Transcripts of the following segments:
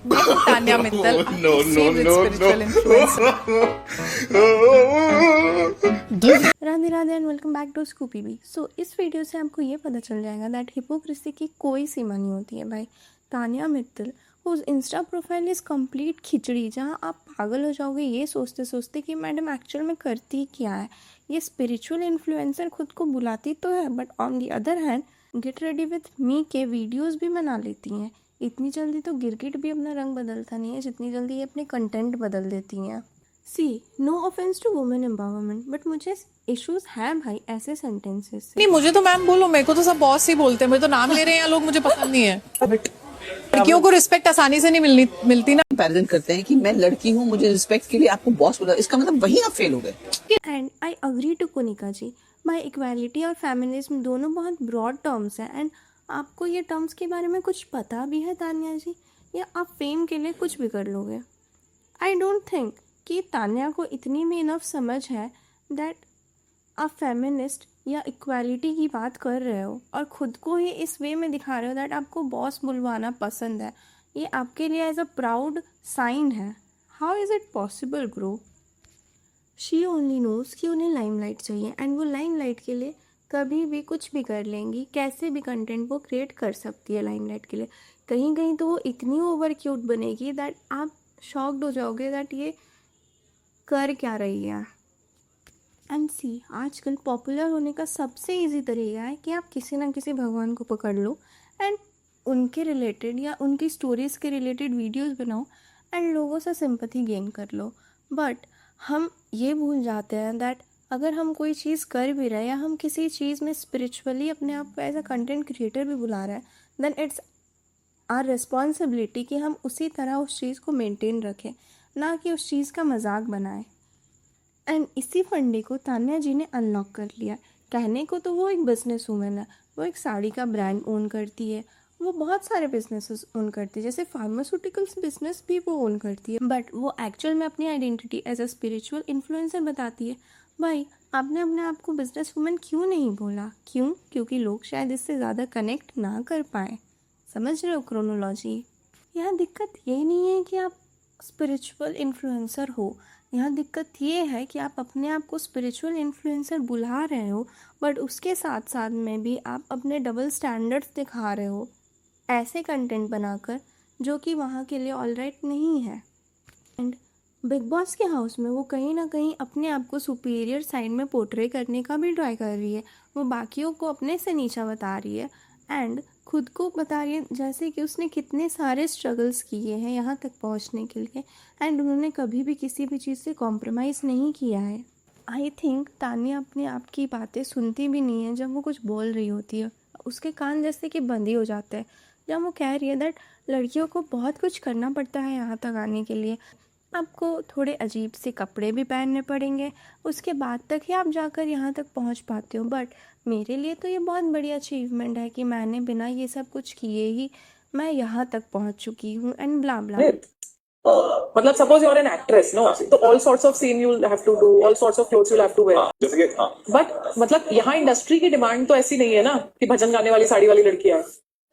मैं हूँ Tanya Mittal, no, no, no, spiritual influencer. Radhe Radhe and welcome back to Scoopy B. So इस video से आपको ये पता चल जाएगा दैट हिपोक्रेसी की कोई सीमा नहीं होती है भाई। Tanya Mittal whose insta profile is complete khichdi, जहाँ आप पागल हो जाओगे ये सोचते सोचते कि मैडम एक्चुअल में करती क्या है। ये स्पिरिचुअल इन्फ्लुएंसर खुद को बुलाती तो है, but on the other hand get ready with me के वीडियोस भी बना लेती हैं। इतनी जल्दी तो गिरगिट भी अपना रंग बदलता नहीं है जितनी जल्दी ये अपने कंटेंट बदल देती हैं। See no offence to women empowerment, but मुझे इश्यूज हैं भाई ऐसे सेंटेंसेस से। नहीं, मुझे तो मैम बोलो, मेरे को तो सब बॉस ही बोलते हैं, मुझे तो नाम ले रहे हैं लोग, मुझे पसंद नहीं है। लड़कियों को रिस्पेक्ट आसानी से नहीं मिलती ना। कंपैरिजन करते हैं कि मैं लड़की हूँ, मुझे रिस्पेक्ट के लिए आपको बॉस बोला, इसका मतलब वही आप फेल हो गए। And I agree to Konika ji, भाई इक्वालिटी और फेमिनिज्म दोनों बहुत ब्रॉड टर्म्स हैं। एंड आपको ये टर्म्स के बारे में कुछ पता भी है तान्या जी, या आप फेम के लिए कुछ भी कर लोगे? आई डोंट थिंक कि तान्या को इतनी भी इनफ समझ है दैट आप फेमिनिस्ट या इक्वालिटी की बात कर रहे हो और ख़ुद को ही इस वे में दिखा रहे हो दैट आपको बॉस बुलवाना पसंद है। ये आपके लिए एज अ प्राउड साइन है। How is it possible grow? She only knows कि उन्हें लाइमलाइट चाहिए एंड वो लाइमलाइट के लिए कभी भी कुछ भी कर लेंगी, कैसे भी कंटेंट वो क्रिएट कर सकती है लाइमलाइट के लिए। कहीं कहीं तो वो इतनी ओवर क्यूट बनेगी दैट आप शॉक्ड हो जाओगे दैट ये कर क्या रही है। एंड सी, आजकल पॉपुलर होने का सबसे इजी तरीका है कि आप किसी ना किसी भगवान को पकड़ लो एंड उनके रिलेटेड या उनकी स्टोरीज़ के रिलेटेड वीडियोस बनाओ एंड लोगों से सिंपैथी गेन कर लो। बट हम ये भूल जाते हैं दैट अगर हम कोई चीज़ कर भी रहे हैं या हम किसी चीज़ में स्पिरिचुअली अपने आप को एज अ कंटेंट क्रिएटर भी बुला रहे हैं, देन इट्स आवर रिस्पॉन्सिबिलिटी कि हम उसी तरह उस चीज़ को मेंटेन रखें, ना कि उस चीज़ का मजाक बनाएं। एंड इसी फंडे को तान्या जी ने अनलॉक कर लिया। कहने को तो वो एक बिजनेस वूमेन है, वो एक साड़ी का ब्रांड ओन करती है, वो बहुत सारे बिजनेसेस ओन करती है, जैसे फार्मास्यूटिकल्स बिजनेस भी वो ओन करती है, बट वो एक्चुअल में अपनी identity as a spiritual influencer बताती है। भाई आपने अपने आप को बिजनेस वूमेन क्यों नहीं बोला? क्यों? क्योंकि लोग शायद इससे ज़्यादा कनेक्ट ना कर पाए। समझ रहे हो क्रोनोलॉजी? यहाँ दिक्कत ये नहीं है कि आप स्पिरिचुअल इन्फ्लुएंसर हो, यहाँ दिक्कत ये है कि आप अपने आप को स्पिरिचुअल इन्फ्लुएंसर बुला रहे हो, बट उसके साथ साथ में भी आप अपने डबल स्टैंडर्ड्स दिखा रहे हो ऐसे कंटेंट बनाकर जो कि वहाँ के लिए ऑलराइट नहीं है। एंड बिग बॉस के हाउस में वो कहीं ना कहीं अपने आप को सुपीरियर साइड में पोर्ट्रे करने का भी ट्राई कर रही है। वो बाकियों को अपने से नीचा बता रही है एंड खुद को बता रही है जैसे कि उसने कितने सारे स्ट्रगल्स किए हैं यहाँ तक पहुँचने के लिए एंड उन्होंने कभी भी किसी भी चीज़ से कॉम्प्रोमाइज़ नहीं किया है। आई थिंक तान्या अपने आप की बातें सुनती भी नहीं है जब वो कुछ बोल रही होती है, उसके कान जैसे कि बंद ही हो जाते हैं जब वो कह रही है दैट लड़कियों को बहुत कुछ करना पड़ता है यहाँ तक आने के लिए। आपको थोड़े अजीब से कपड़े भी पहनने पड़ेंगे, उसके बाद तक ही आप जाकर यहाँ तक पहुँच पाते हो। बट मेरे लिए तो ये बहुत बड़ी अचीवमेंट है कि मैंने बिना ये सब कुछ किए ही मैं यहाँ तक पहुँच चुकी हूँ एंड ब्ला ब्ला। मतलब suppose you are an actress, no, तो all sorts of scene you have to do, all sorts of clothes you have to wear, जैसे कि बट मतलब यहाँ इंडस्ट्री की डिमांड तो ऐसी नहीं है ना कि भजन गाने वाली साड़ी वाली लड़की है।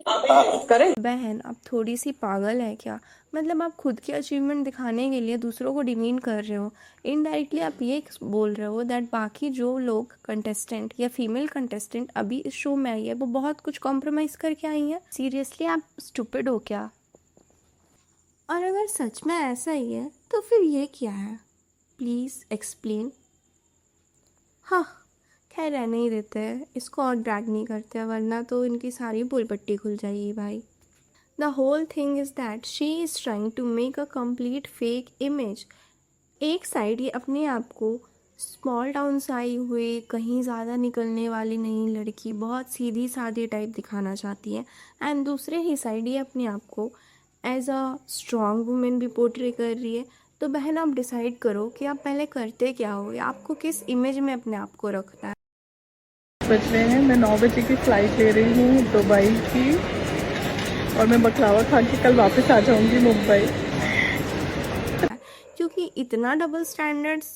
करेक्ट? बहन आप थोड़ी सी पागल है क्या? मतलब आप खुद की अचीवमेंट दिखाने के लिए दूसरों को डिमीन कर रहे हो। इनडायरेक्टली आप ये बोल रहे हो दैट बाकी जो लोग कंटेस्टेंट या फीमेल कंटेस्टेंट अभी इस शो में आई है वो बहुत कुछ कॉम्प्रोमाइज़ करके आई है। सीरियसली आप स्टूपिड हो क्या? और अगर सच में ऐसा ही है तो फिर ये क्या है? Please explain. हाँ खैर रहने ही देते हैं, इसको और ड्रैग नहीं करते वरना तो इनकी सारी पुल पट्टी खुल जाएगी भाई। The whole thing is that she is trying to make a complete fake image. एक साइड ये अपने आप को स्मॉल टाउन से आई हुई कहीं ज़्यादा निकलने वाली नहीं लड़की, बहुत सीधी सादी टाइप दिखाना चाहती है एंड दूसरे ही साइड ये अपने आप को एज अ स्ट्रॉन्ग वुमेन भी पोर्ट्रे कर रही है। तो बहन आप डिसाइड करो कि आप पहले करते क्या हो, आपको किस इमेज में अपने आप को रखना है। बज रहे हैं, मैं 9 बजे की फ्लाइट ले रही हूँ दुबई की और मैं बकलावा खा के कल वापस आ जाऊँगी मुंबई। क्योंकि इतना डबल स्टैंडर्ड्स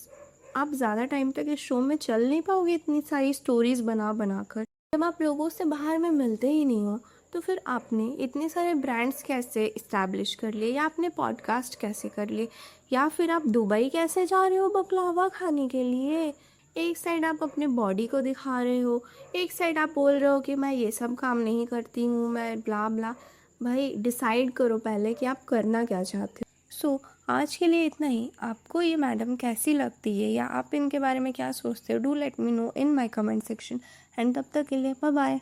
आप ज़्यादा टाइम तक इस शो में चल नहीं पाओगे, इतनी सारी स्टोरीज़ बना बना कर। जब आप लोगों से बाहर में मिलते ही नहीं हो तो फिर आपने इतने सारे ब्रांड्स कैसे इस्टेब्लिश कर लिए, या आपने पॉडकास्ट कैसे कर लिए, या फिर आप दुबई कैसे जा रहे हो बकलावा खाने के लिए? एक साइड आप अपने बॉडी को दिखा रहे हो, एक साइड आप बोल रहे हो कि मैं ये सब काम नहीं करती हूँ, मैं ब्ला ब्ला। भाई डिसाइड करो पहले कि आप करना क्या चाहते हो। सो आज के लिए इतना ही। आपको ये मैडम कैसी लगती है, या आप इनके बारे में क्या सोचते हो? Do let me know in my comment section. And तब तक के लिए बाय बाय।